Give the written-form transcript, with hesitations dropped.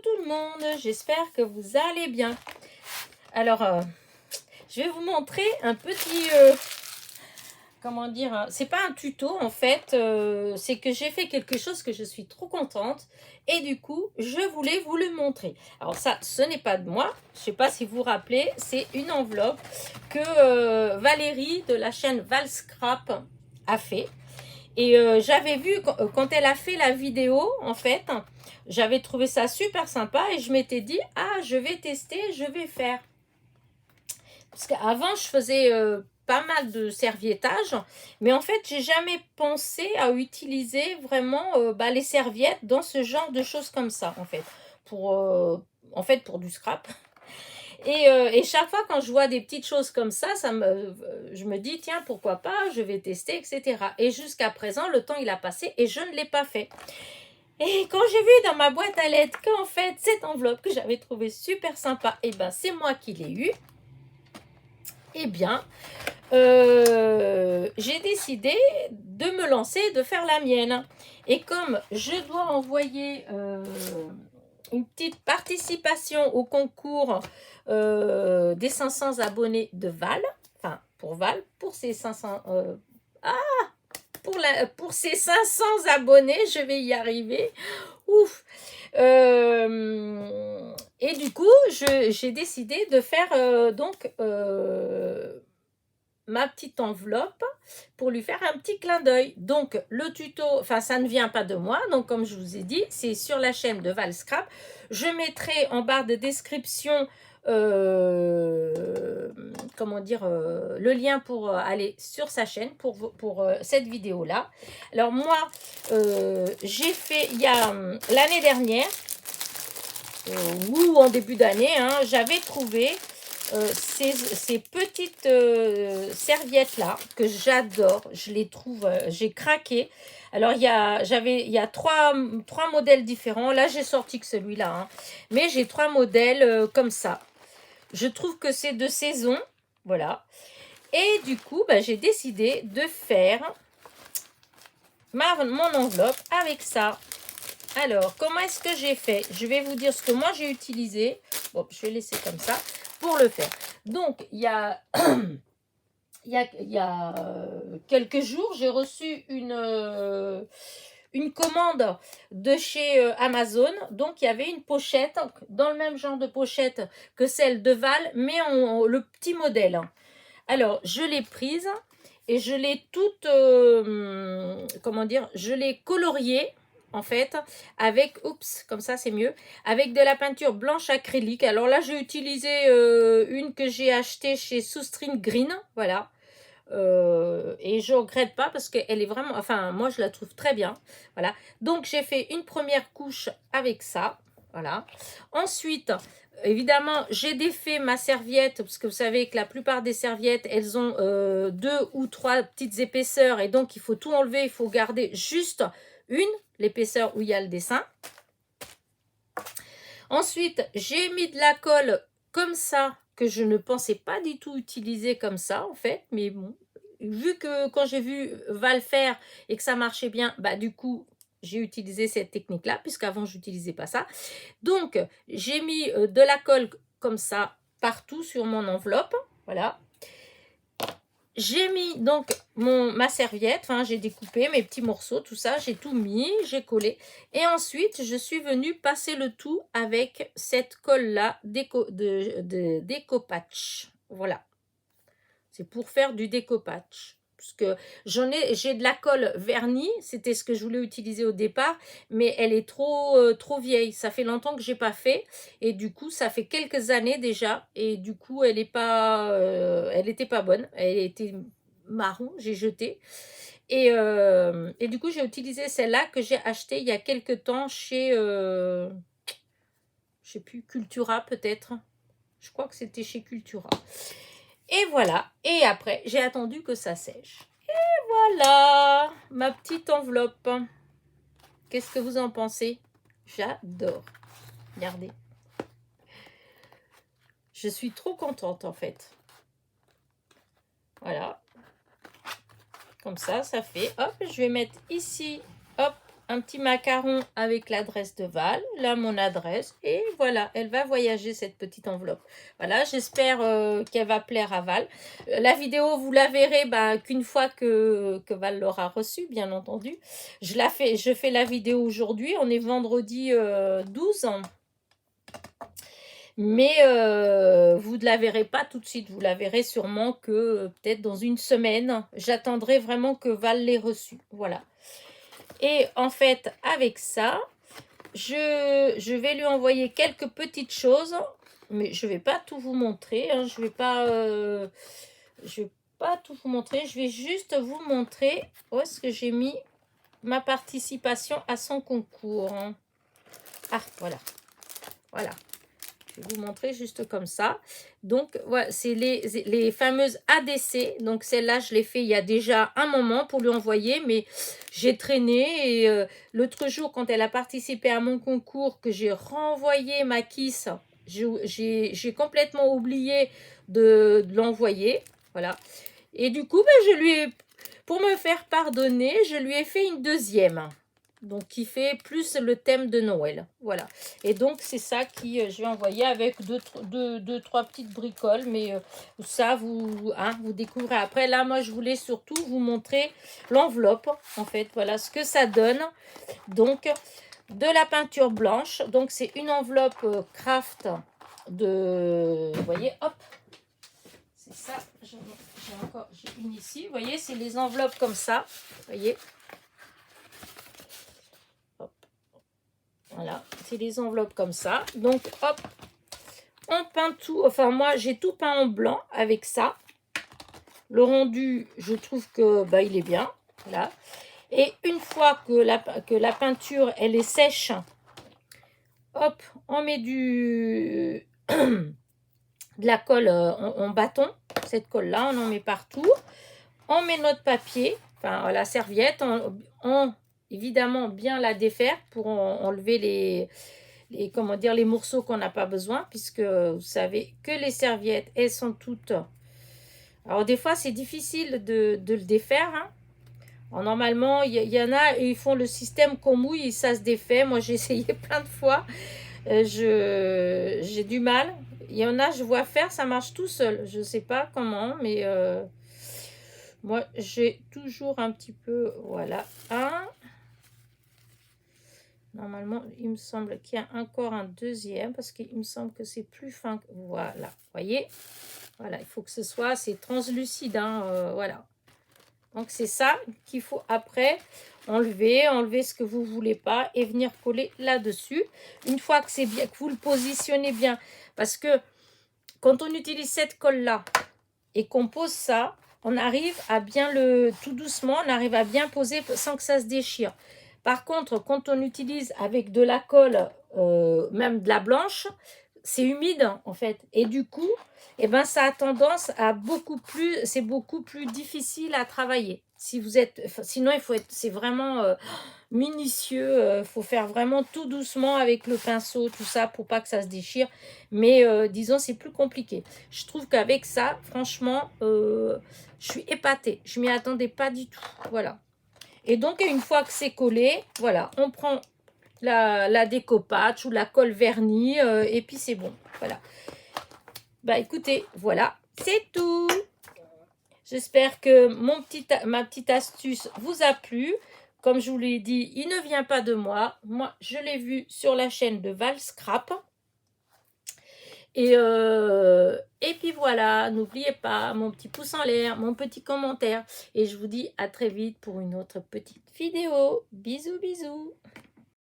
tout le monde, j'espère que vous allez bien. Alors, je vais vous montrer un petit, comment dire, c'est pas un tuto en fait, c'est que j'ai fait quelque chose que je suis trop contente et du coup, je voulais vous le montrer. Alors ça, ce n'est pas de moi, je sais pas si vous vous rappelez, c'est une enveloppe que Valérie de la chaîne Valscrap a fait. Et j'avais vu quand elle a fait la vidéo, en fait, j'avais trouvé ça super sympa et je m'étais dit, ah, je vais tester, je vais faire. Parce qu'avant, je faisais pas mal de serviettage, mais en fait, j'ai jamais pensé à utiliser vraiment les serviettes dans ce genre de choses comme ça, en fait, pour du scrap. Et chaque fois quand je vois des petites choses comme ça, je me dis, tiens, pourquoi pas, je vais tester, etc. Et jusqu'à présent, le temps, il a passé et je ne l'ai pas fait. Et quand j'ai vu dans ma boîte à lettres qu'en fait, cette enveloppe que j'avais trouvée super sympa, et ben c'est moi qui l'ai eue, eh bien, j'ai décidé de me lancer, de faire la mienne. Et comme je dois envoyer une petite participation au concours des 500 abonnés de Val, enfin pour Val, pour ses 500... pour ces 500 abonnés, je vais y arriver. Ouf. Et du coup, j'ai décidé de faire ma petite enveloppe pour lui faire un petit clin d'œil. Donc le tuto, enfin ça ne vient pas de moi, donc comme je vous ai dit, c'est sur la chaîne de Valscrap. Je mettrai en barre de description comment dire, le lien pour aller sur sa chaîne pour cette vidéo là. Alors moi j'ai fait il y a l'année dernière ou en début d'année, hein, j'avais trouvé ces petites serviettes là que j'adore, je les trouve, j'ai craqué. Alors il y a trois modèles différents, là j'ai sorti que celui-là, hein, mais j'ai trois modèles comme ça. Je trouve que c'est de saison, voilà. Et du coup, j'ai décidé de faire mon enveloppe avec ça. Alors, comment est-ce que j'ai fait? Je vais vous dire ce que moi j'ai utilisé. Bon, je vais laisser comme ça pour le faire. Donc, il y a, quelques jours, j'ai reçu une commande de chez Amazon. Donc, il y avait une pochette dans le même genre de pochette que celle de Val, mais le petit modèle. Alors, je l'ai prise et je l'ai toute, comment dire, je l'ai coloriée en fait avec, oups, comme ça c'est mieux, avec de la peinture blanche acrylique. Alors là, j'ai utilisé une que j'ai achetée chez Soustring Green, voilà. Et je regrette pas parce qu'elle est vraiment, enfin moi je la trouve très bien, voilà. Donc j'ai fait une première couche avec ça, voilà. Ensuite, évidemment, j'ai défait ma serviette parce que vous savez que la plupart des serviettes, elles ont 2 ou 3 petites épaisseurs et donc il faut tout enlever, il faut garder juste l'épaisseur où il y a le dessin. Ensuite, j'ai mis de la colle comme ça que je ne pensais pas du tout utiliser comme ça en fait, mais bon, vu que quand j'ai vu Val faire et que ça marchait bien, du coup j'ai utilisé cette technique là puisqu'avant j'utilisais pas ça. Donc j'ai mis de la colle comme ça partout sur mon enveloppe, voilà. J'ai mis donc ma serviette, enfin j'ai découpé mes petits morceaux, tout ça, j'ai tout mis, j'ai collé. Et ensuite, je suis venue passer le tout avec cette colle-là de découpage. Voilà. C'est pour faire du découpage. Parce que j'ai de la colle vernie, c'était ce que je voulais utiliser au départ, mais elle est trop vieille. Ça fait longtemps que j'ai pas fait et du coup, ça fait quelques années déjà et du coup, elle était pas bonne. Elle était marron, j'ai jeté. Et du coup, j'ai utilisé celle-là que j'ai achetée il y a quelques temps chez, je sais plus, Cultura peut-être. Je crois que c'était chez Cultura. Et voilà, et après, j'ai attendu que ça sèche. Et voilà, ma petite enveloppe. Qu'est-ce que vous en pensez? J'adore. Regardez. Je suis trop contente, en fait. Voilà. Comme ça, ça fait. Hop, je vais mettre ici, hop, un petit macaron avec l'adresse de Val, là mon adresse, et voilà, elle va voyager cette petite enveloppe. Voilà, j'espère qu'elle va plaire à Val. La vidéo, vous la verrez qu'une fois que Val l'aura reçue, bien entendu. Je fais la vidéo aujourd'hui, on est vendredi 12. Mais vous ne la verrez pas tout de suite, vous la verrez sûrement que peut-être dans une semaine. J'attendrai vraiment que Val l'ait reçue. Voilà. Et en fait, avec ça, je vais lui envoyer quelques petites choses, mais je ne vais pas tout vous montrer. Hein, je vais pas tout vous montrer. Je vais juste vous montrer où est-ce que j'ai mis ma participation à son concours. Hein. Ah, voilà. Voilà. Je vais vous montrer juste comme ça. Donc, voilà, c'est les fameuses ADC. Donc, celle-là, je l'ai fait il y a déjà un moment pour lui envoyer, mais j'ai traîné. Et l'autre jour, quand elle a participé à mon concours, que j'ai renvoyé ma kiss, j'ai complètement oublié de l'envoyer. Voilà. Et du coup, pour me faire pardonner, je lui ai fait une deuxième. Donc, qui fait plus le thème de Noël. Voilà. Et donc, c'est ça qui je vais envoyer avec deux, trois petites bricoles. Mais ça, vous découvrez après. Là, moi, je voulais surtout vous montrer l'enveloppe. En fait, voilà ce que ça donne. Donc, de la peinture blanche. Donc, c'est une enveloppe craft de... Vous voyez, hop. C'est ça. J'ai une ici. Vous voyez, c'est les enveloppes comme ça. Vous voyez. Voilà, c'est les enveloppes comme ça. Donc, hop, on peint tout. Enfin, moi, j'ai tout peint en blanc avec ça. Le rendu, je trouve que il est bien. Voilà. Et une fois que la peinture, elle est sèche, hop, on met de la colle en bâton. Cette colle-là, on en met partout. On met notre papier, enfin, la serviette. On évidemment bien la défaire pour enlever les morceaux qu'on n'a pas besoin, puisque vous savez que les serviettes, elles sont toutes... Alors, des fois, c'est difficile de le défaire. Hein. Alors, normalement, il y en a, ils font le système qu'on mouille et ça se défait. Moi, j'ai essayé plein de fois. J'ai du mal. Il y en a, je vois faire, ça marche tout seul. Je ne sais pas comment, mais moi, j'ai toujours un petit peu... Voilà, Normalement, il me semble qu'il y a encore un deuxième parce qu'il me semble que c'est plus fin. Voilà, voyez. Voilà, il faut que ce soit, c'est translucide, voilà. Donc, c'est ça qu'il faut après enlever ce que vous ne voulez pas et venir coller là-dessus. Une fois que c'est bien, que vous le positionnez bien, parce que quand on utilise cette colle-là et qu'on pose ça, on arrive à bien tout doucement, on arrive à bien poser sans que ça se déchire. Par contre, quand on utilise avec de la colle, même de la blanche, c'est humide en fait. Et du coup, ça a tendance à c'est beaucoup plus difficile à travailler. Sinon, c'est vraiment minutieux. Il faut faire vraiment tout doucement avec le pinceau, tout ça, pour pas que ça se déchire. Mais disons, c'est plus compliqué. Je trouve qu'avec ça, franchement, je suis épatée. Je m'y attendais pas du tout. Voilà. Et donc, une fois que c'est collé, voilà, on prend la découpage ou la colle vernie et puis c'est bon. Voilà. Écoutez, voilà, c'est tout. J'espère que ma petite astuce vous a plu. Comme je vous l'ai dit, il ne vient pas de moi. Moi, je l'ai vu sur la chaîne de Val Scrap. Et puis voilà, n'oubliez pas mon petit pouce en l'air, mon petit commentaire. Et je vous dis à très vite pour une autre petite vidéo. Bisous, bisous.